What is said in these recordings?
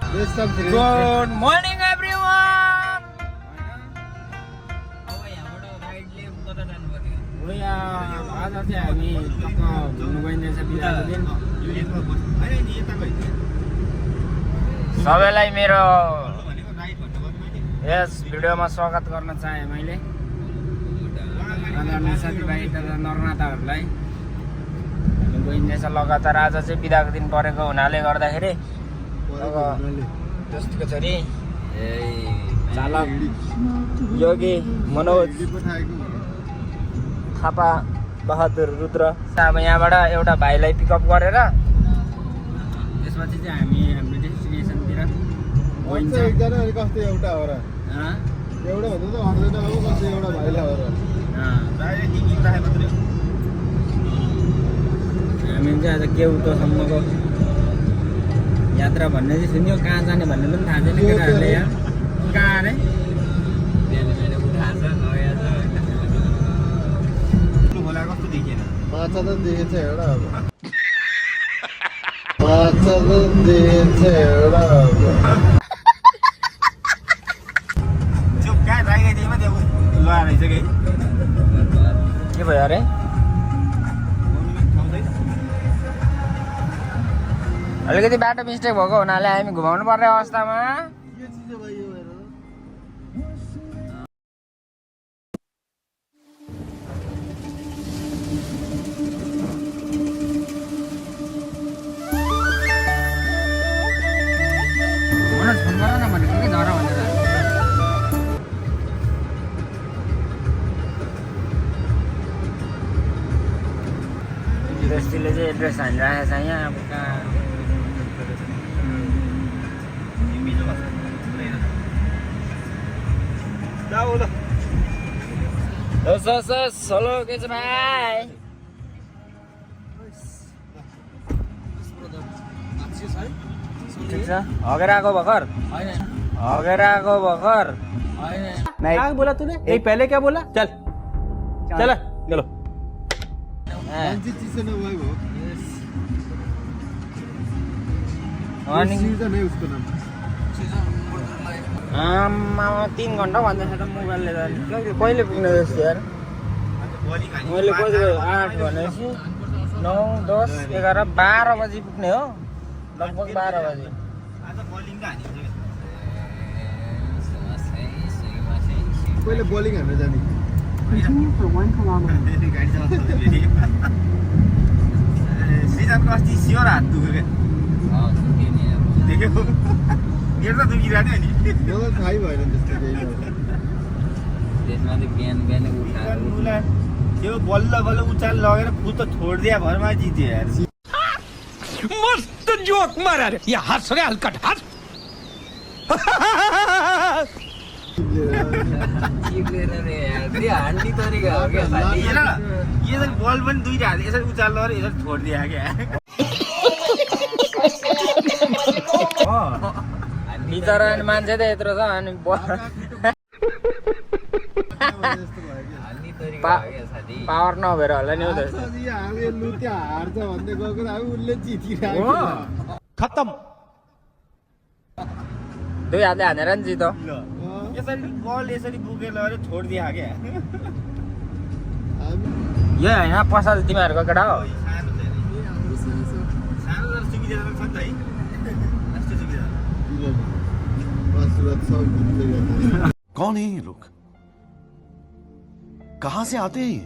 Good morning everyone. आज चाहिँ हामी टक्क घुम्नु गइँदैछ बिदाको दिन। सबैलाई मेरो यस भिडियोमा स्वागत गर्न चाहे मैले आदरणीय साथीभाइ तथा नरनाथाहरूलाई। गइँदैछ लगातार। आज चाहिँ बिदाको दिन परेको हुनाले गर्दाखेरि दोस्तीको छोरी चालक योगी मनोज थापा बहादुर रुद्र अब यहाँबाट एउटा भाइलाई पिकअप गरेर त्यसपछि चाहिँ हामी हाम्रो डेस्टिनेसनतिर गइन्छ। हामी चाहिँ आज केउटोसम्मको यात्रा भन्ने चाहिँ सुन्यो, कहाँ जाने भन्ने पनि थाहा छैन केटाहरूले। यहाँ कहाँ अरे माछा त देखेछ एउटा अब माछा त देखेछ एउटा अब त्यो कहाँ राइगाइदिएमा त्यो लुगा रहेछ कि के भयो अरे? अलिकति बाटो मिस्टेक भएको हुनाले हामी घुमाउनु पर्ने अवस्थामा फोन गर न भनेको कि झर भनेर। दस्तीले चाहिँ एड्रेस हानिरहेको छ यहाँ। अब कहाँ हेलो के छ भाइ? ठिक छ। हगेर आएको भर्खर क्या बोला तूने? यही पहले क्या बोला? चल चल चलो। मान्छे चिसो नभए भयो मर्निङ सिजन है उसको नाम। 3 घन्टा भन्दैछ त मोबाइलले त। कहिले पुग्ने जस्तो यार? मैले कहिले 8 भनेपछि 9, 10, 11, 12 बजी पुग्ने हो। लगभग 12 बजी। पहिले बलिङ हान्न जाने सिजनको अस्ति स्योर हात दुख्यो क्या देखेको। मेरो त दुखिरहेको थियो नि। मलाई थाहै भएन त्यस्तो केही त्यसमा चाहिँ बिहानै उठाएर त्यो बल्ल बल्ल उचाल लगेर फुत छोडिदिया भरमा जित्यो यार। मस्त जोक मारा रे। ये हंस रहे हलकट हंस। हान्डी तरिका हो क्या साथी। यसरी बल पनि दुईटा हात यसरी उचाल लगेर यसरी छोडिदिया क्या। बिचरा मान्छे त यत्रो छ अनि पावर नभएर होला नि। हार्छ भन्दै गएको उसले जितिरहेको खत्म। 2 हातले हानेर नि जितो। यसरी बल यसरी बुकेर लगेर छोडिदिया क्या। यो होइन पसल तिमीहरूको केटा हो। कौन है ये लोग? कहाँ से आते हैं?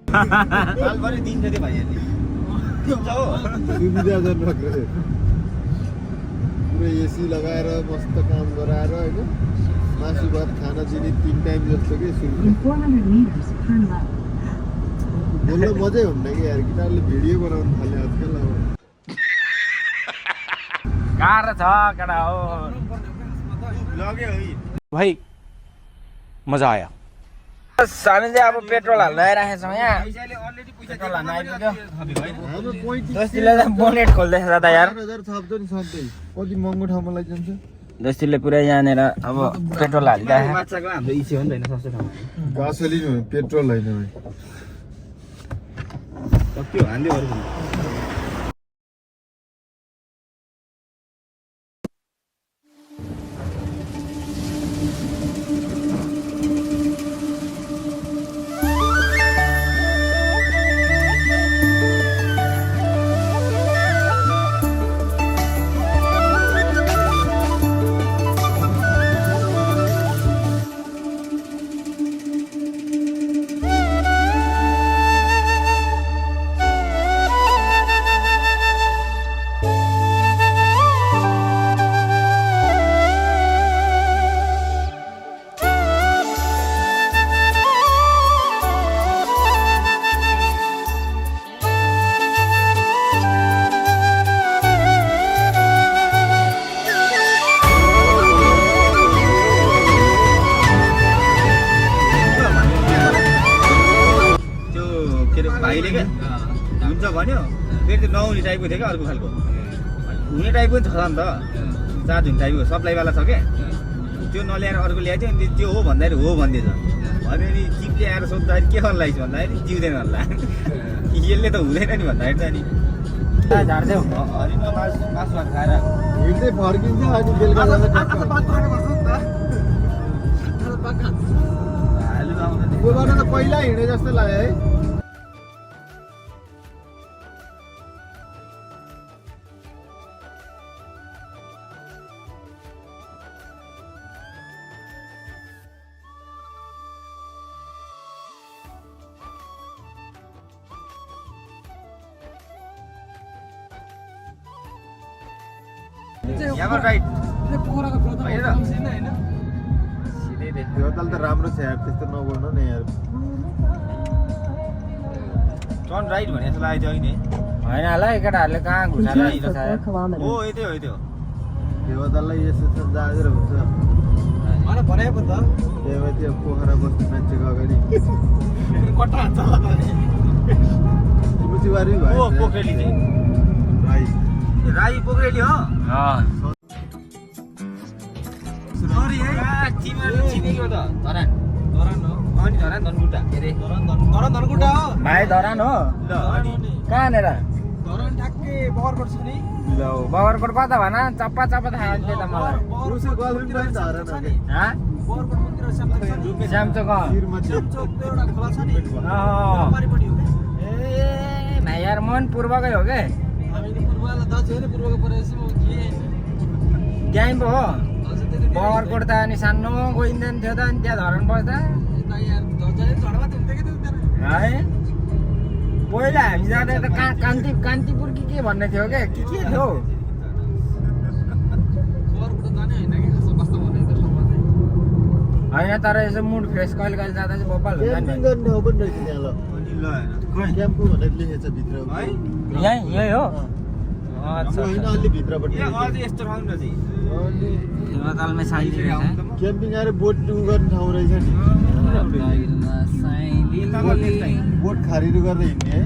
सालभरि दिन्छ त्यो भाइहरूले। सुविधाजनक पुरै एसी लगाएर मस्त काम गराएर होइन मासु भात खाना दिने 3 टाइम जस्तो कि बोल्न मजै हुन्न कि यार। केटाहरूले भिडियो बनाउनु थाल्यो आजकल। अब गाह्रो छ केटा हो। लग्यो भाई मजा आया। हामी चाहिँ अब पेट्रोल हाल्न आइरहेको छौँ यहाँ। पेट्रोल हाल्न आइपुग्यो। हाम्रो 35 दोस्तीले त बोनेट खोल्दैछ दादा यार। 4000 थप्छ नि सधैँ। कति महँगो ठाउँमा लैजान्छ। दोस्तीले पुरै यहाँनिर अब पेट्रोल हालिरहेको। गासोलिन हो पेट्रोल होइन भाइ। सक्यो हान्दियो अरू फेरि त्यो नहुने टाइपको थियो क्या अर्को खालको हुने टाइपको छ नि त चार्ज हुने टाइपको सप्लाईवाला छ क्या त्यो नल्याएर अर्को ल्याएको थियो अनि त्यो हो भन्दाखेरि हो भन्दैछ भने नि चिप ल्याएर सोद्धाखेरि के गर्नु लागेको भन्दाखेरि जिउँदैन होला यसले त हुँदैन नि भन्दाखेरि चाहिँ नि झार्देऊ अनि मासु भात खाएर हिँड्दै फर्किन्छ अनि बेलुका जाँदा आलु आउँदैन गोबाट त पहिला हिँडे जस्तो लाग्यो है यहाँबाट राइट देवताल त राम्रो छ यार त्यस्तो नबोल्नु न यार टर्न राइट भने जस्तो लागेको थियो होइन होइन होला केटाहरूले कहाँ घुसाएर हिँड्छ हो यतै हो देवताललाई यसो जाँदै हुन्छ भनेको त त्यो पोखरा बस्ने मान्छेको अगाडि कट्टा हान्छ बुझिबारी ओ भयो पोखरेली चाहिँ राई पोखरेली हो सरी है चिनेको त धरान अनि धरान धनकुटा के अरे धरान धनकुटा हो भाइ धरान हो ल अनि कहाँनिर धरान ठ्याक्कै बगरकोट छ नि बगरकोट कता भन चप्पा चप्पा थाहा थियो त मलाई उसको गर्लफ्रेन्ड पनि धरान हो के हाँ बगरकोट मन्दिर श्यामचोक छ नि श्यामचोक श्यामचोक त्यो एउटा खोला छ नि अँ पारिपट्टि हो के ए भाइ यार मन पूर्वकै हो के हामीले पूर्वलाई दाजु होइन पूर्वको परेपछि म के त्यहीँ पो हो हजुर त्यति बगरकोट त अनि सानो गइँदैन थियो त अनि त्यहाँ धरान बस्दा यता यार झन्झै झडमा त हुन्थ्यो कि त्यो है पहिला हामी जाँदा त कान्तिपुर के भन्ने थियो क्या के थियो बगरकोट जाने होइन कि खास कस्तो भन्ने त ठाउँमा चाहिँ होइन तर यसो मुड फ्रेस कहिले कहिले जाँदा चाहिँ बब्बल हुन्छ क्याम्पिङ नि गर्ने ठाउँ पनि रहेछ त्यहाँ ल अनि ल क्याम्पको भनेर लेखेको छ भित्र है यही हो अच्छा होइन अलि भित्रपट्टि यहाँ अझै यस्तो ठाउँ न चाहिँ अनि हिमालमै साइली रहेछ क्याम्पिङ आएर बोट गर्ने ठाउँ रहेछ नि बोट खारीहरू गरेर हिँड्ने है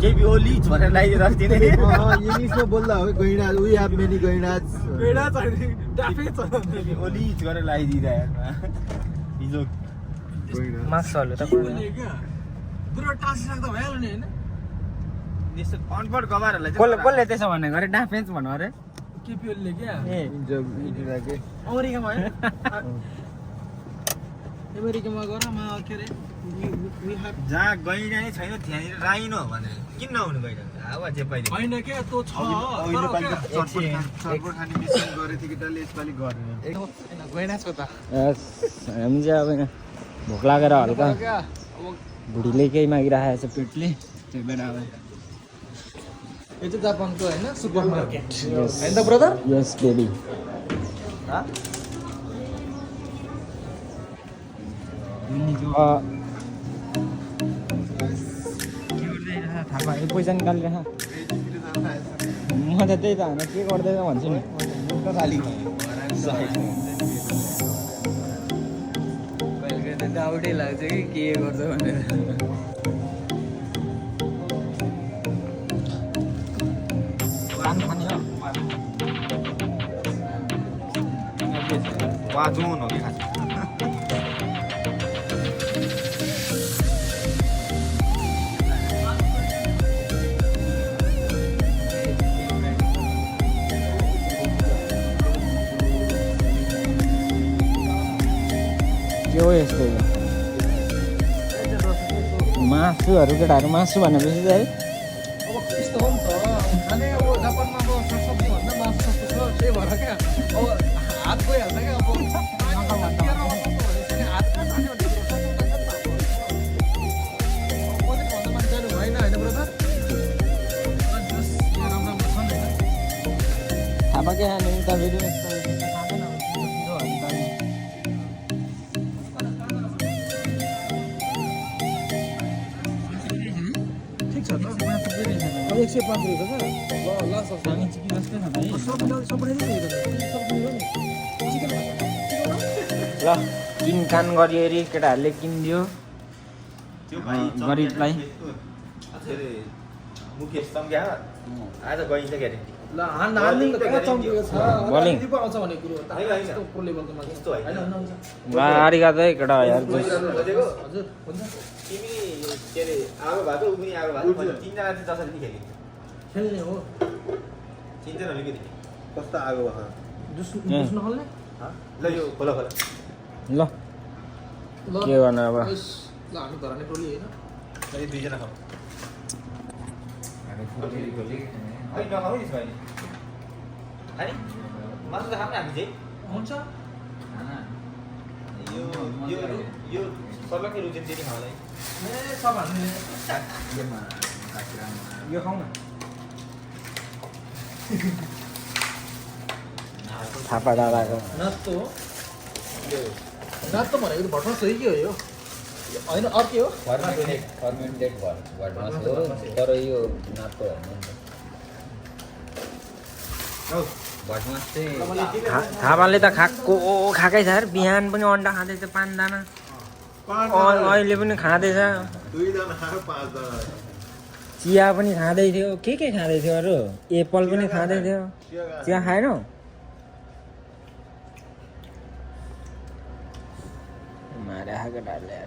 केबी ओली भनेर लगाइदिएर अस्ति नै इंग्लिश में बोल्दा हो गैंडा वी हैव मेनी गैंडाज केबी ओली गरेर लगाइदिएर हिजो मास्कहरु त पुरो टास राख्दा भइहाल्यो नि हैन यस्तो अनपढ गवारहरूलाई कसले त्यसो भने गरे डाफेन्स भन्नु अरे केपीएलले क्या ए जब इंडिया के अमेरिकामा हैन अमेरिकामा गएर म के रे वी हैव जहाँ गैँडा नै छैन त्यहाँनिर राइनो भनेर किन नहुनु गैँडा हावा जे पाइदियो हैन के त्यो छ अहिले पालि चटपट खाने मिसिन गरे थियो केटाले यसपालि गर्ने गइना छ त यस हामी चाहिँ अब यहाँ भोक लागेर हल्का बुढीले केही मागिरहेको छ पेटले त्यही भएर अब यो चाहिँ जापानको होइन सुपर मार्केट होइन त ब्रदर यस बेबी थाहा भयो पैसा निकालेर म त त्यही त होइन के गर्दैछ भन्छु नि कहिले डाउटै लाग्छ कि के गर्छ भनेर वाजुन हो कि खास के हो यस्तो मासुहरू केटाहरू मासु भनेपछि चाहिँ अब त्यस्तो हो नि त खाने अब जापानमा अब सागसब्जी भन्दा मासु सस्तो छ त्यही भएर क्या अब हात गइहाल्छ क्या अब थाहा के खाने उता फेरि ठिक छ त 105 रहेछ क्या ल ल किनकान गरियो अरे केटाहरूले किनिदियो गरिबलाई मुकेश सम्झ्या आज गइन्छ क्यारे ल हान्दिङ त कहाँ चम्किएको छ बलिङ पो आउँछ भन्ने कुरो हो त होइन, होइन। यस्तो प्रो लेभलको मान्छे यस्तो होइन। होइन हुन्छ आरिगातो है केटा यार खोजेको हजुर हुन्छ तिमी के अरे आगो भएको ऊ पनि आगो भएको भने तिनजना चाहिँ जसरी नि खेल्यो खेल्ने हो चिन्दैन अलिकति कस्तो आगो भयो दुस्नु खोल्ने ल यो खोला खोला ल ल के गर्नु अब ल हामी धराने टोली होइन अनि दुईजना खाऊ होइन नखाऊ नि यसमा अनि मासु त खाऊँ न हामी चाहिँ हुन्छ यो यो यो सर्लकै रुचेन दिने खाऊँलाई ए सब हामी यो खाउँ न थापा दादाको नाच्तो हो नाच्तो भनेको त भटमास हो कि हो यो होइन अर्कै हो फर्मेन्टेड भटमास हो तर यो नापको होइन नि त भटमास चाहिँ थापाले त खाएकै छ अरे बिहान पनि अन्डा खाँदैछ 5 दाना अहिले पनि खाँदैछ 2 जना खायो 5 जना चिया पनि खाँदै थियो के खाँदै थियो अरू एप्पल पनि खाँदै थियो चिया खाएन मारे खाएको डाले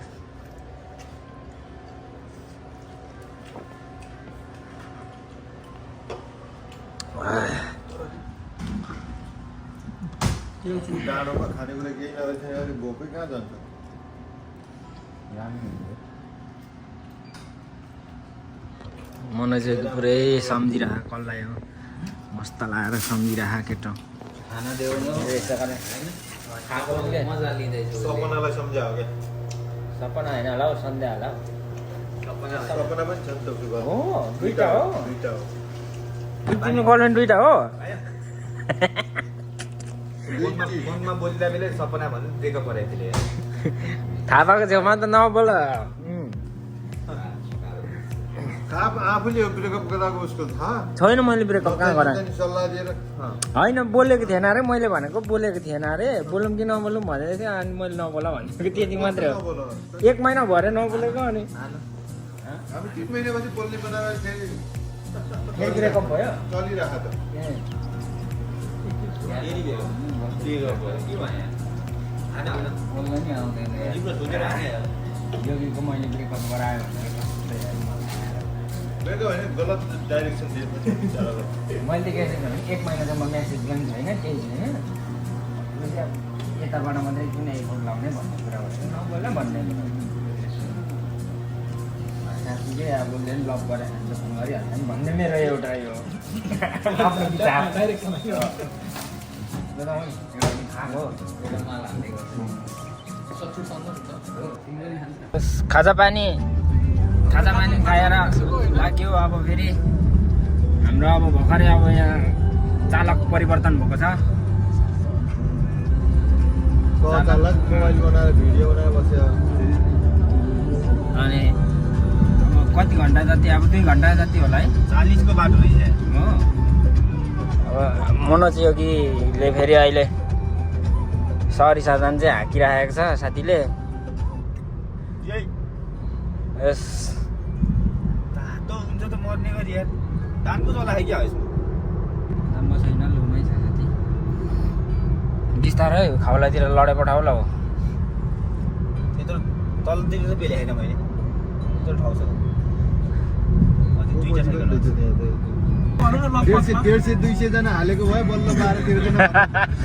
डाँडोमा खानेकुरा केही नरहेछ अनि भोकै कहाँ जान्छ मन चाहिँ पुरै सम्झिरह कसलाई हो मस्त लाएर सम्झिरह केटो खाना देउनु खाएको मजा लिँदैछु सपनालाई सम्झायो क्या सपना होइन होला हौ सन्ध्या होला सपना पनि छ नि त हो दुईटा हो दुईटा हो तिम्रो गर्लफ्रेन्ड दुईटा हो फोनमा बोलिँदा बेलै सपना भन्नु ब्रेकअप गरेको थिएँ थाहा पाएको छेउमा त नबोल आफूले ब्रेकअप गराएको उसको थाहा छैन मैले ब्रेकअप कहाँ गराएँ सल्लाह दिएर होइन बोलेको थिएन अरे मैले भनेको बोलेको थिएन अरे बोलौँ कि नबोलौँ भनेको थियो अनि मैले नबोला भनेको त्यति मात्रै हो 1 महिना भरे नबोलेको अनि अब 3 महिनापछि बोल्ने बनाएर फेरि फेरि ब्रेकअप भयो चलिरहेको त के भने बोल्न नि आउँदैन तिम्रो सोचेर आने योगीको मैले ब्रेकअप गरायो ब्रेकअप होइन गलत डाइरेक्सन दिएपछि मैले त के छैन भने 1 महिनासम्म मेसेज पनि छैन केही छैन यताबाट मात्रै किन फोन लाउने भन्ने कुरा भयो नबोल्न भन्ने साथीले अब उसले पनि लभ गरेर हान्छ फोन गरिहाल्छ नि भन्ने मेरो एउटा यो आफ्नो विचार डाइरेक्ट खाएको माल हाल्ने गर्छु खाजा पानी खाएर लाग्यो अब फेरि हामी हाम्रो अब भर्खरै अब यहाँ चालक परिवर्तन भएको छ। चालक मोबाइल बनाएर भिडियो बनाएर बस्यो। अनि अब कति घन्टा जति अब 2 घन्टा जति होला है 40 को बाटो रहेछ हो। अब मनोज योगीले फेरि अहिले सरी साधन चाहिँ हाँकिराखेको छ साथीले। यही यस तातो हुन्छ त मर्ने गरी यार धानको चला है क्या यसमा राम्रो छैन लुमै छ साथी। बिस्तारै खाउलातिर लडे पठाउला हो। त्यत्रो तलतिर त बेले हैन मैले त्यत्रो ठाउँ छ अझै 2 जना भनौँ न 150-200 जना हालेको भए बल्ल 12-13 जना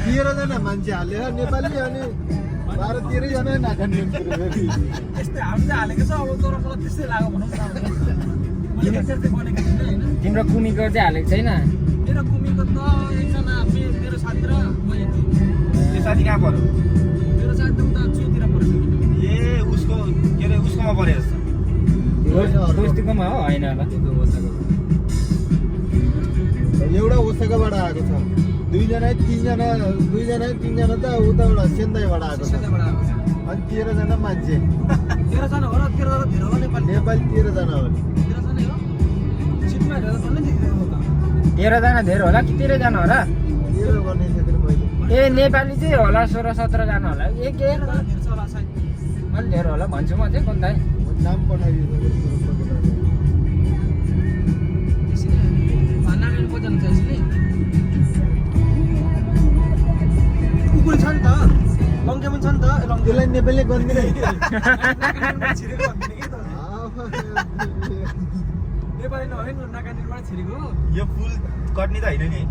13 जना मान्छे हाल्यो नेपाली अनि 12-13 जना नाकान्ने यस्तै हामी चाहिँ हालेको छ अब तर मलाई त्यस्तै लाग्यो भनौँ न मैले त्यस्तै बनेको थिएन हैन। तिम्रो कुमीको चाहिँ हालेको छैन? मेरो कुमीको त एकजना मेरो साथी र म यति। त्यो साथी कहाँ पर्यो मेरो साथी त उता चुतिर परेछ कि। ए उसको के अरे उसकोमा परे जस्तो दोस्तीकोमा हो होइन होला। एउटा ओसाकाबाट आएको छ 2 जना 3 जना 2 जना 3 जना त उताबाट सेन्दाईबाट आएको छ त्यहाँबाट आएको छ। अनि 13 जना मान्छे 13 जना हो र 13 जना धेरै हो नेपाली। नेपाली 13 जना हो 13 जना हो। सिटमा हेरेर त नै देखिरहेको त। 13 जना धेरै होला कि 13 जना होला? 13 गर्ने थियो मैले ए नेपाली चाहिँ होला 16-17 जना होला। ए के धेरै छ होला सायद। अलि धेरै होला भन्छु म चाहिँ कोही नाम पठाइदिनु त्यसरी नारायण बजाउनु छ यसले। कुकुर छ नि त लङ्के पनि छ नि त लङ्के त्यसलाई नेपाली गर्दैन छिरेको भन्ने के त नेपाली नभए नि नाकानीबाट छिरेको। यो फुल कट्ने त हैन नि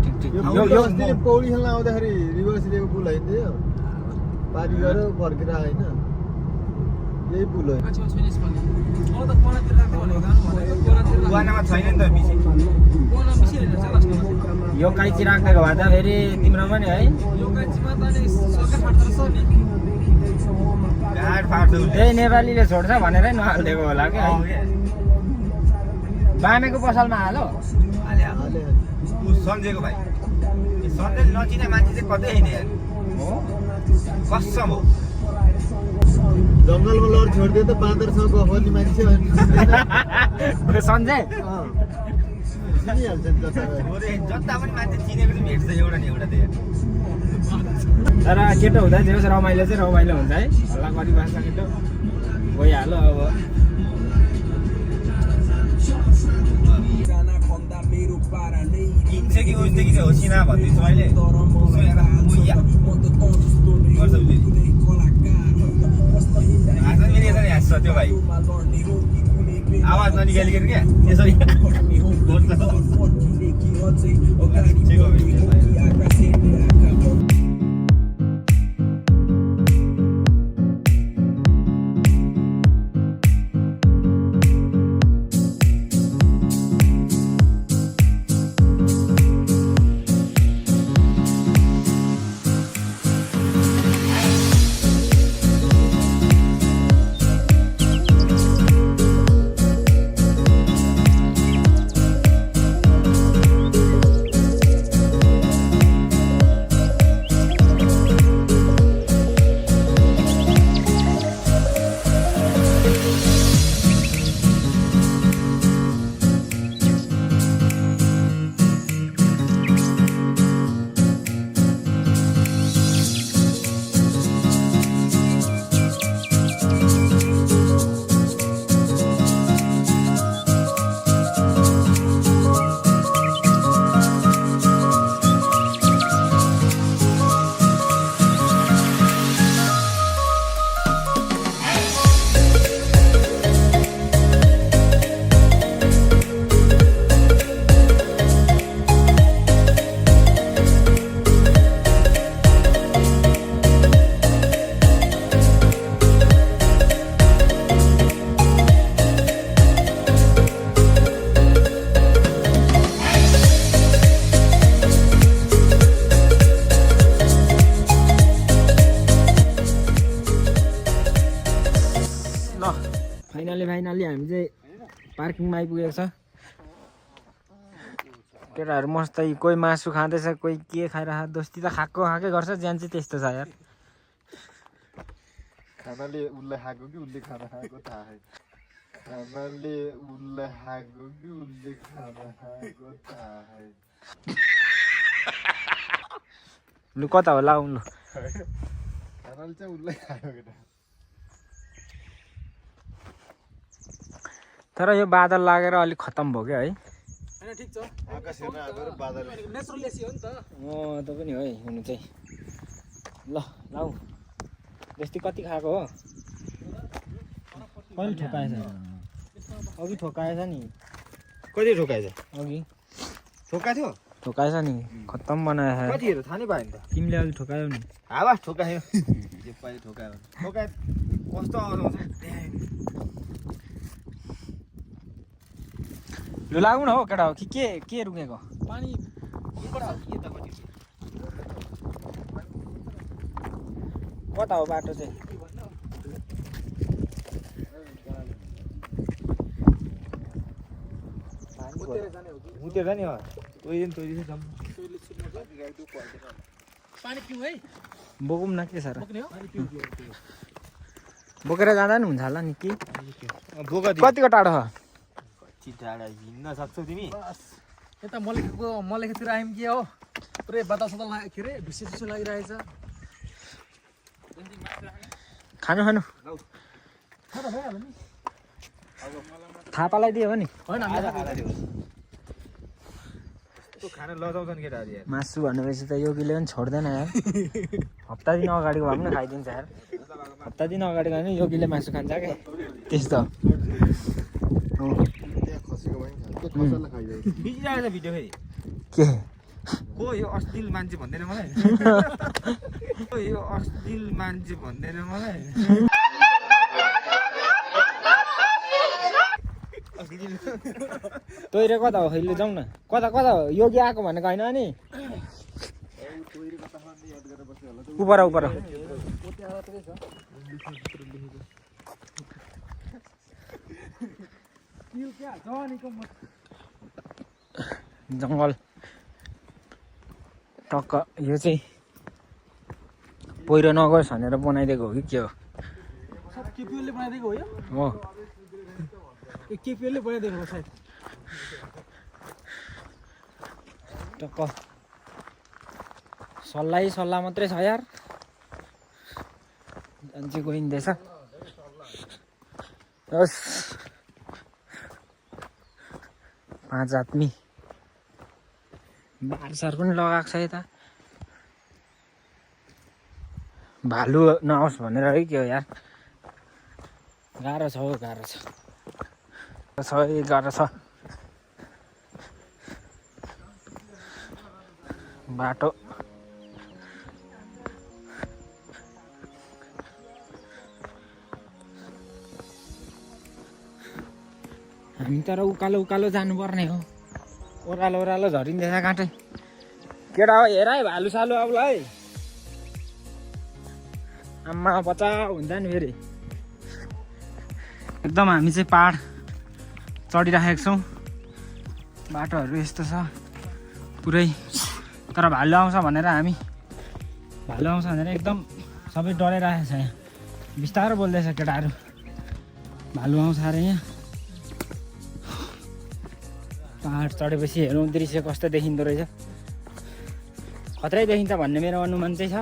ठिक ठिक। यो यो अस्तिले पौडी खेल्न आउँदाखेरि रिभर्स लिएको पुल होइन त्यो पारी गरेर फर्केर होइन यही पुल हो पछि छैन यसपालि। म त कोनातिर राख्दै भनेको जानु भनेको कोनातिर बुवानामा छैन नि त मिसी कोना मिसिरहेको छ लास्टमा। यो कैँची राखिदिएको भए त फेरि तिम्रो पनि है यो कान्छीमा त नि सरकार फाट्दो रहेछ नि। गाड फाट्दो त्यही नेपालीले छोड्छ भनेरै नहालिदिएको होला कि है। बामेको पसलमा हालो। हाल्या हाले उ सन्जेको भाइ यो सन्जे नचिने मान्छे चाहिँ कतै हैन यार हो कसम हो जङ्गलमा लड छोडिदियो त बाँदरसँग गफ गर्ने मान्छे हो सन्जय चिनिहाल्छ नि जता गए। ओरे जता पनि मान्छे चिनेको चाहिँ भेट्छ एउटा न एउटा त यार तर केटो हुँदा जे होस् रमाइलो चाहिँ रमाइलो हुन्छ है। हल्ला गरिबस्छ केटो गइहाल्यो अब। किन्छ कि उस्तै कि होसिना भन्दैछु मैले उसो हेर मुया गर्छ फेरि हाँस्छ नि फेरि यसरी हाँस्छ त्यो भाइ आवाज ननिकालिकन क्या यसरी फाइनली हामी चाहिँ पार्किङमा आइपुगेको छ। केटाहरू मस्तै कोही मासु खाँदैछ, कोही के खाइरहेको, दोस्ती त खाएकै गर्छ, ज्यान चाहिँ त्यस्तो छ यार। खानाले उसलाई खाएको कि उसले खाना खाएको थाहा है। खानाले उसलाई खाएको कि उसले खाना खाएको थाहा है। लु कता हो लाउँ लु। खानाले चाहिँ उसलाई खायो केटा। तर यो बादल लागेर अलिक खत्तम भयो क्या है। होइन ठिक छ आकाश हेर्न आएको बादल नेचुरल एसी हो नि त। त्यो पनि हो है हुनु चाहिँ। ल लाउँ। जस्तै कति खाएको हो? कहिले ठोकाएछ? अघि ठोकाएछ नि। कति ठोकाएछ? अघि ठोका थियो? ठोकाएछ नि, खत्तम बनाएछ। कतिहरू थाहा नै भएन त। तिमीले अघि ठोकायौ नि। हावा ठोकायो। जे पाइ ठोकायो। ठोकाए कस्तो आउँछ? लु लागौँ न हो केटा हो कि के रुकेको? पानी कता हो बाटो चाहिँ? उतेर नि हो। पानी पिउँ है। बोकौँ न के सर? बोक्ने हो? पानी पिउँ। बोकेर जाँदा नि हुन्छ होला नि कि? बोका कतिको टाढो छ? चिटाडा हिँड्न सक्छौ तिमी? यता मलेखतिर आयौँ के हो? पुरै बादल सदल के अरे भिसे लागिरहेछ। खानु थाहा त भइहाल्यो नि। थापालाई दियो भने होइन खाना लजाउँछन् केटाहरू यार। मासु भनेपछि त योगीले पनि छोड्दैन यार। हप्ता दिन अगाडिको भए पनि खाइदिन्छ यार। हप्ता दिन अगाडिको भने योगीले मासु खान्छ क्या त्यस्तो। त्यहाँ खसेको भयो नि त्यो खसलाई खाइदियो। बिजिरहेको छ भिडियो फेरि। के को यो अश्लील मान्छे भन्दैन मलाई? को यो अश्लील मान्छे भन्दैन मलाई? तैरे कता हो खैले जाउँ न। कता हो योगी आएको भनेको होइन नि। उपर जङ्गल टक्क यो चाहिँ पहिरो नगोस् भनेर बनाइदिएको हो कि के हो? केपिओले बनाइदिएको हो यो? हो केपिओले बनाइदिएको हो सायद। टक्क सल्लाह मात्रै छ यार। जान्छे गइँदैछ। बस 5 आदमी बारसार पनि लगाएको छ यता। भालु नआओस् भनेर है के हो यार। गाह्रो छ बाटो। हामी तर उकालो जानुपर्ने हो। ओह्रालो झरिँदैछ काँटै। केटा हो हेर है भालु सालु आउला है। आम्मा बचाउ हुन्छ नि फेरि। एकदम हामी चाहिँ पहाड चढिराखेको छौँ। बाटोहरू यस्तो छ पुरै। तर भालु आउँछ भनेर एकदम सबै डराइरहेको छ यहाँ। बिस्तारो बोल्दैछ केटाहरू। भालु आउँछ अरे यहाँ। पहाड चढेपछि हेरौँ दृश्य कस्तो देखिँदो रहेछ। खत्रै देखिन्छ भन्ने मेरो अनुमान चाहिँ छ।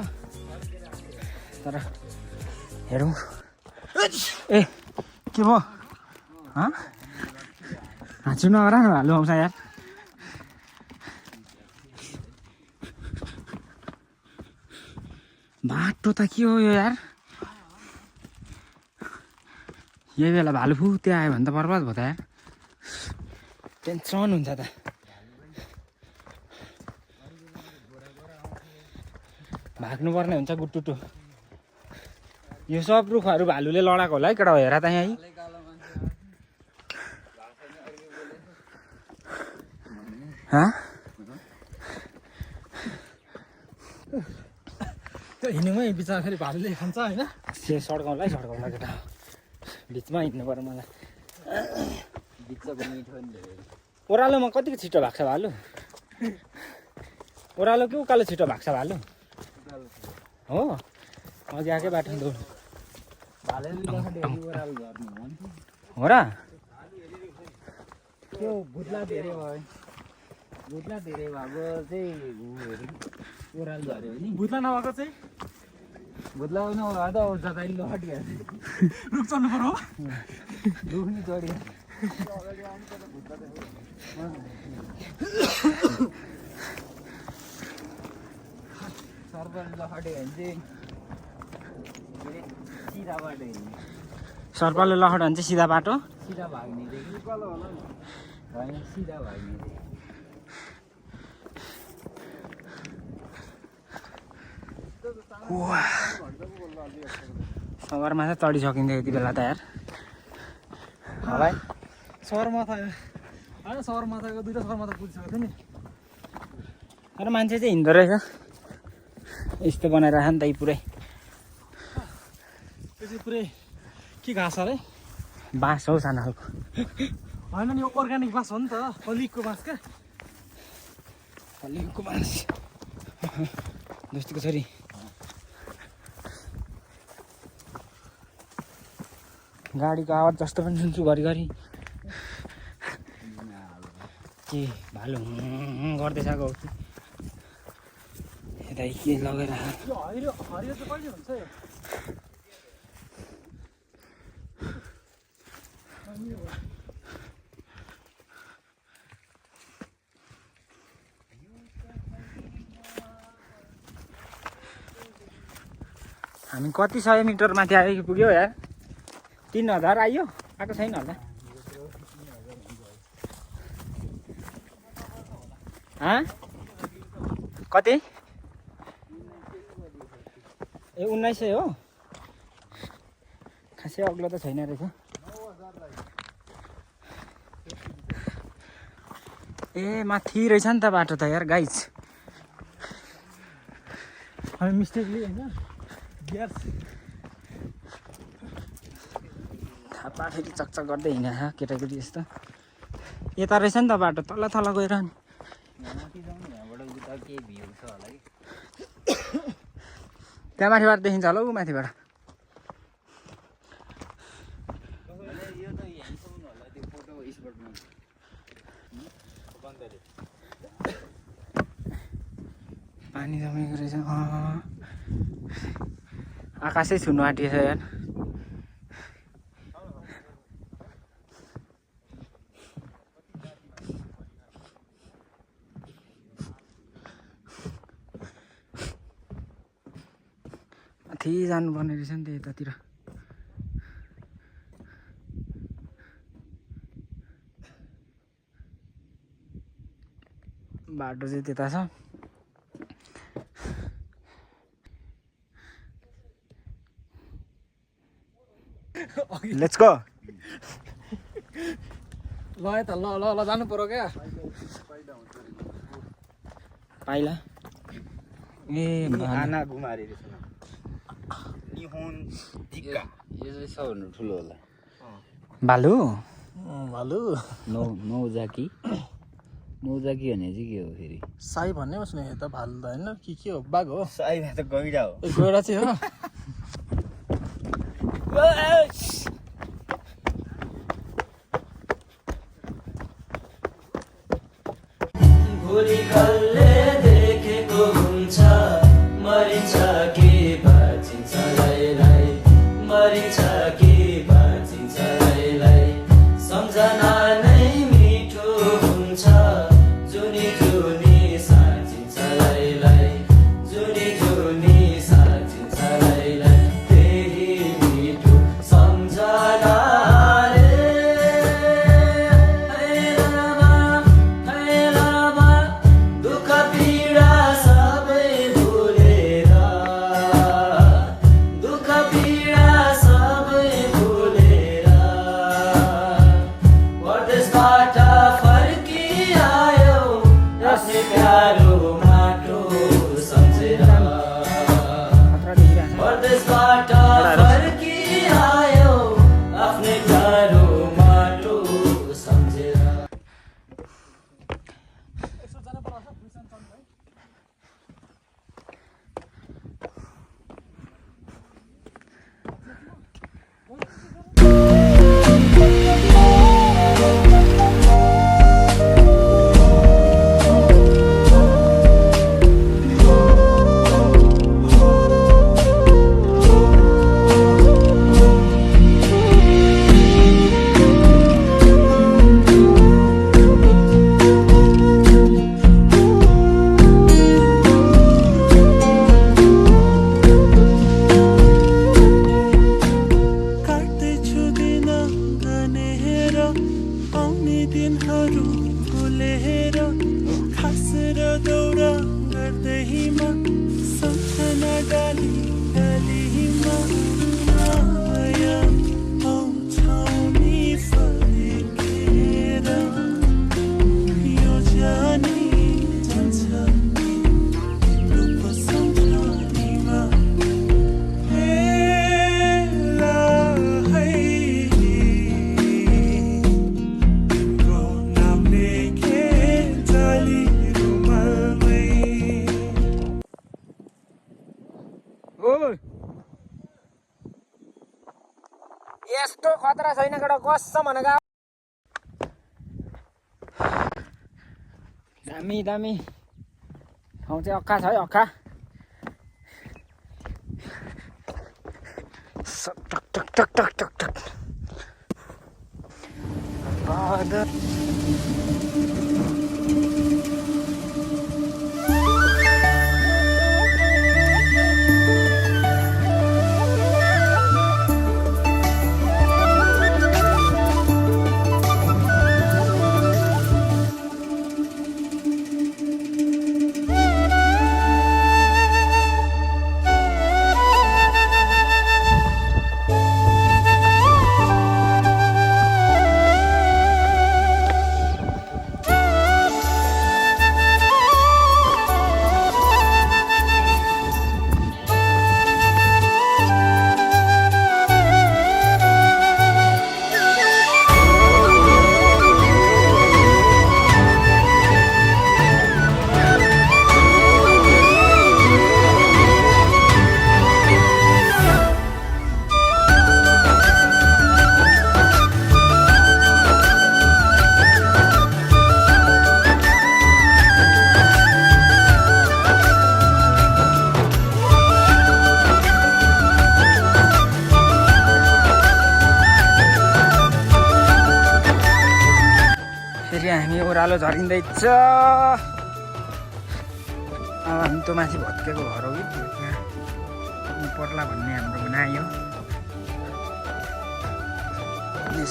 तर हेरौँ। ए के भयो? हाँच्नु नगर न, भालु आउँछ यार। बाटो त के हो यो यार? यही बेला भालु फुत्ते आयो भने त बर्बाद भयो त यार। टेन्सन हुन्छ त। भाग्नुपर्ने हुन्छ गुटुटु। यो सब रुखहरू भालुले लडाएको होला है केटा हेर त यहाँ। त्यो हिँड्नुमै बिचरा फेरि भालुले खान्छ होइन। सड्काउँला केटा बिचमा हिँड्नु पर्यो मलाई। बिचको मिठो नि धेरै ओह्रालोमा कतिको छिटो भएको छ भालु ओह्रालो कि उकालो छिटो भएको छ भालु हो अघि आएकै बाटो दौड हो र त्यो भुत्ला धेरै भयो भुत्ला धेरै भएको चाहिँ ओह्रालो झऱ्यो नि भुत्ला नभएको चाहिँ भुत्ला नभए त जताइ लहटिहाल्छ रुख चढ्नु पर्यो रुख नि चढ्यो सर्पले लहट्यो भने चाहिँ सिधा बाटो हिँड्ने सर्पले लहट भने चाहिँ सिधा बाटो सिधा भाग्ने चाहिँ होइन सिधा भाग्ने चाहिँ सगरमाथा चढिसकिन्छ यति बेला त यार भाइ सगरमाथा होइन सगरमाथाको 2टा सगरमाथा पुगिसकेको थियो नि तर मान्छे चाहिँ हिँड्दो रहेछ यस्तो बनाइरहेको नि त यी पुरै त्यो चाहिँ पुरै के घाँस अरे बाँस हौ सानो खालको होइन नि यो अर्ग्यानिक बाँस हो नि त हलिकको बाँस क्या हलिको बाँस दोस्तीको छोरी गाडीको आवाज जस्तो पनि सुन्छु घरिघरि के भालु गर्दैछ गयो कि यता के लगेर यो हरियो हरियो चाहिँ कहिले हुन्छ यो हामी कति 100 मिटर माथि आइपुग्यो यार 3000 आयो आएको छैन होला कति ए 1900 हो खासै अग्लो त छैन रहेछ ए माथि रहेछ नि त बाटो त यार गाइज हामी मिस्टेकली होइन ग्यास थापा फेरि चकचक गर्दै हिँडेको छ केटाकेटी यस्तो यता रहेछ नि त बाटो तल तल गएर नि माथि जाउँ न यहाँबाट उता केही भ्यू छ होला कि त्यहाँ माथिबाट देखिन्छ होला ऊ माथिबाट यो त ह्यान्डसम्म होला त्यो फोटो स्पटमा पानी जमेको रहेछ आकाशै छुनु आँटिएछ यार माथि जानुपर्ने रहेछ नि त यतातिर बाटो चाहिँ त्यता छ लेट्स गो ल त ल ल ल जानु पर्यो क्या पाइला ए आना गुमारे रहेछ निहोन टिक्का यो चाहिँ सबभन्दा ठुलो होला भालु भालु नौजाकी नौजाकी भने चाहिँ के हो फेरि साई भन्ने बस्ने त भालु त होइन के हो बाघ हो साई त गैडा हो ए गैडा चाहिँ हो देखेको हुन्छ मरिन्छ कि बाँचिन्छ लाई मरिन्छ कि बाँचिन्छ लाई सम्झना नै मिठो हुन्छ जुनी जुनी साँचिन्छ लाई जुनी जुनी साँचिन्छ लाई त्यही मिठो सम्झना यस्तो खतरा छैन केटा कसम भनेको दामी दामी ठाउँ चाहिँ अक्खा छ है अक्खा टक टक टक टक टक टक हामी ओह्रालो झरिँदैछ अब हामी त माथि भत्केको घर हो कि त्यहाँ पर्ला भन्ने हाम्रो बनायो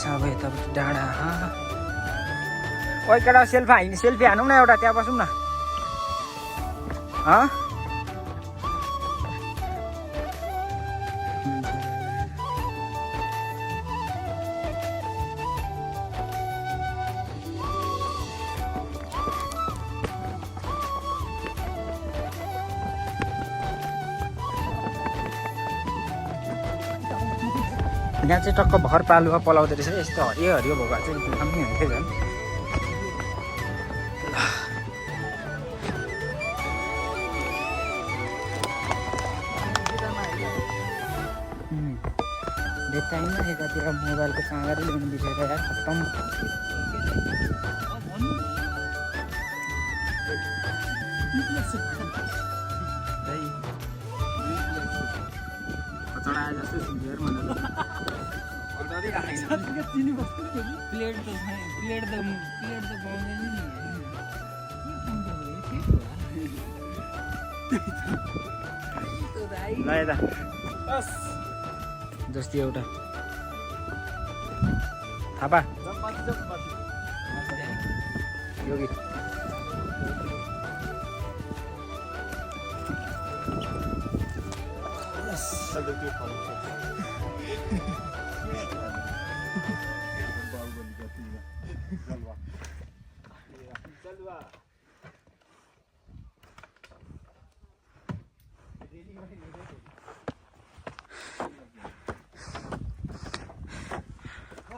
अब यतापट्टि डाँडा ओइ केटा सेल्फी हानौँ न एउटा त्यहाँ बसौँ न यहाँ चाहिँ टक्क भर पालुवा पलाउँदो रहेछ यस्तो हरियो हरियो भएको चाहिँ दामी हुन्थ्यो झन् बेच्चाइमा एकातिर मोबाइलको चार्जर ल्याउनु बिर्सेर यार खत्तम खचडा जस्तो सुन्थ्यो प्लेट त पाउँदैन नि जस्तै एउटा थापा योगी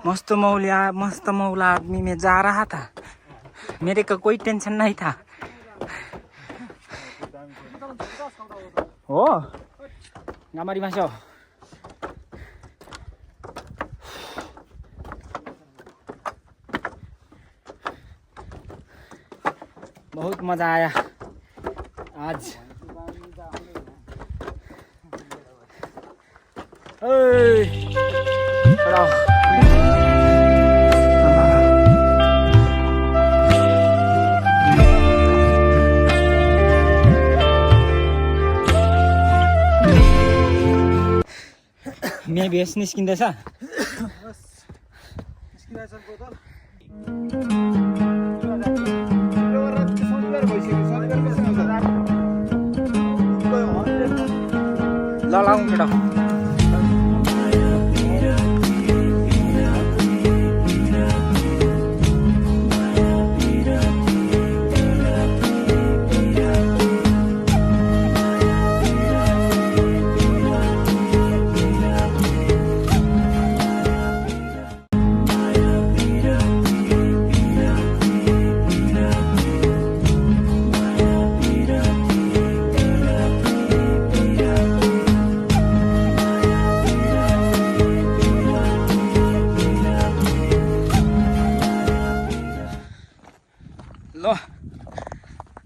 मस्त मौला आदमी में जा रहा था मेरे को कोई टेंशन नहीं था हो गामारी मासो बहुत मजा आया आज मैं भेष निस्किँदैछ ल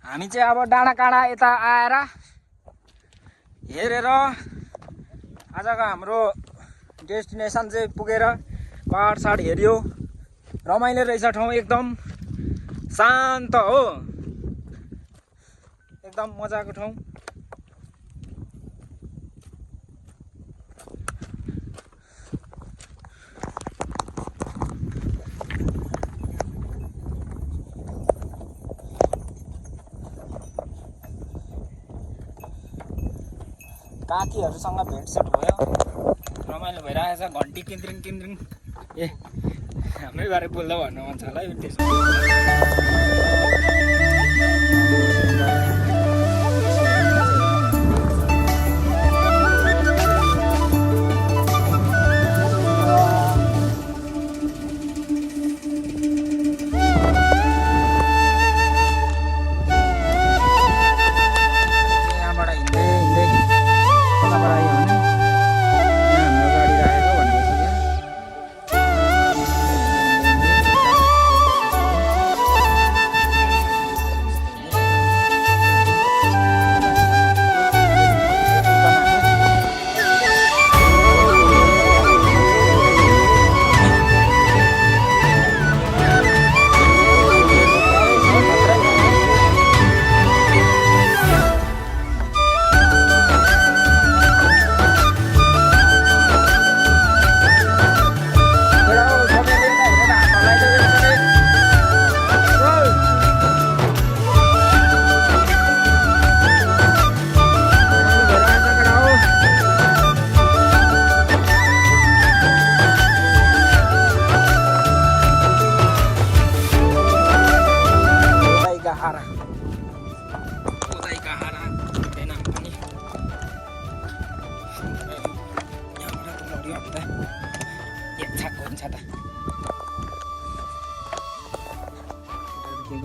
हामी चाहिँ अब डाँडाकाँडा यता आएर हेरेर आजको हाम्रो डेस्टिनेसन चाहिँ पुगेर पहाड साड हेऱ्यो। रमाइलो रहेछ ठाउँ, एकदम शान्त हो, एकदम मजाको ठाउँ। साथीहरूसँग भेटसेट भयो, रमाइलो भइरहेको छ। घन्टी किन्द्रिङ किन्द्रिङ ए हाम्रै बारे बोल्दा भन्नु मन छ होला है त्यसो।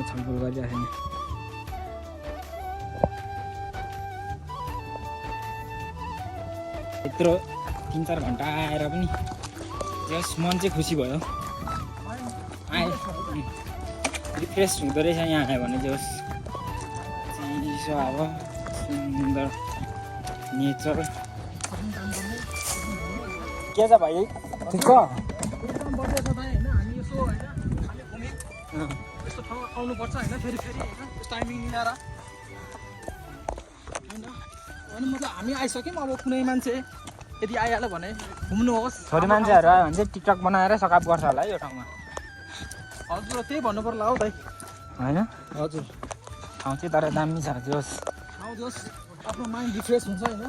छलफल गरिरहेको छैन। यत्रो 3-4 घन्टा आएर पनि जस मन चाहिँ खुसी भयो। आए रिफ्रेस हुँदो रहेछ यहाँ आयो भने जस चिसो हावा, सुन्दर नेचर। के छ भाइ, ठिक छ? आउनुपर्छ होइन, फेरि फेरि होइन टाइमिङ मिलाएर होइन। अनि मतलब हामी आइसक्यौँ, अब कुनै मान्छे यदि आइहाल्यो भने घुम्नुहोस्। छोरी मान्छेहरू आयो भने चाहिँ टिकटक बनाएर सकाप गर्छ होला है यो ठाउँमा। हजुर त्यही भन्नु पर्ला हौ दाइ होइन? हजुर ठाउँ चाहिँ तर दामी छ। जोस् आउँदोस्, आफ्नो माइन्ड रिफ्रेस हुन्छ होइन।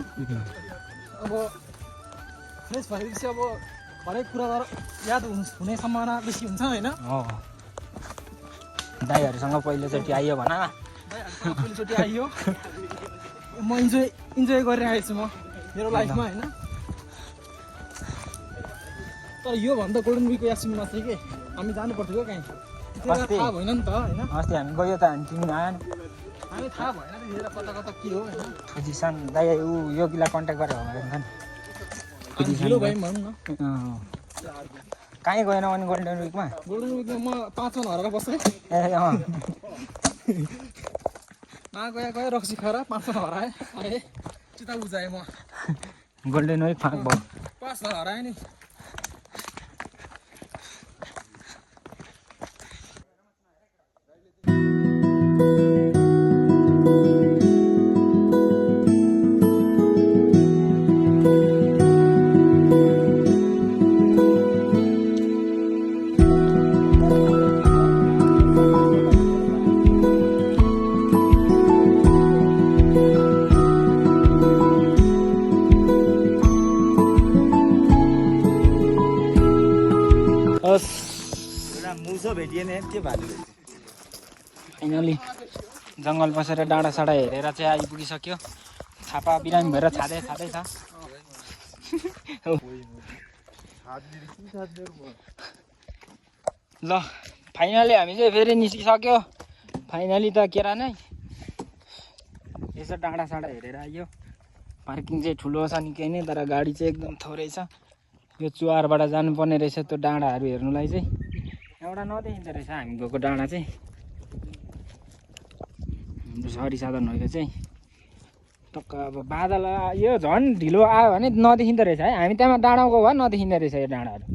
अब फ्रेस भएपछि अब हरेक कुरा याद हुने सम्भावना बेसी हुन्छ होइन। हो, दाइहरूसँग पहिलोचोटि आइयो भन। पहिलोचोटि आइयो, म इन्जोय गरिरहेको छु म मेरो लाइफमा होइन। तर योभन्दा गोल्डन विकको यासिनमा चाहिँ के हामी जानु पर्थ्यो कहीँ, थाहा भएन नि त होइन। अस्ति हामी गयो त, हामी तिमी आएन, हामी थाहा भएन त्यतिखेर कता कता के हो होइन। खुजिसन दाइ ऊ यो गिला कन्ट्याक्ट गरेर हो ढिलो भयौँ भनौँ न। कहीँ गएन भने गोल्डन विकमा? गोल्डन विकमा म 5 मा हराएर बसेँ। ए अँ, गयो रक्सी खाएर 5 मा हराएँ, आएँ चिता बुझाएँ म। गोल्डन विक फाँक भयो। 5 मा हराएँ नि। भेटिएन के भालु फाइनली जङ्गल बसेर डाँडा साडा हेरेर चाहिँ आइपुगिसक्यो छापा बिरामी भएर छाँदै छ ल फाइनली हामी चाहिँ फेरि निस्किसक्यो फाइनली त केरा नै यसो डाँडा साडा हेरेर आइयो पार्किङ चाहिँ ठुलो छ निकै नै तर गाडी चाहिँ एकदम थोरै छ यो चुहारबाट जानुपर्ने रहेछ त्यो डाँडाहरू हेर्नुलाई चाहिँ एउटा नदेखिँदो रहेछ हामी गएको डाँडा चाहिँ हाम्रो सरी साधन भएको चाहिँ टक्क अब बादल यो झन् ढिलो आयो भने नदेखिँदो रहेछ है हामी त्यहाँ डाँडा गयो भए नदेखिँदो रहेछ यो डाँडाहरू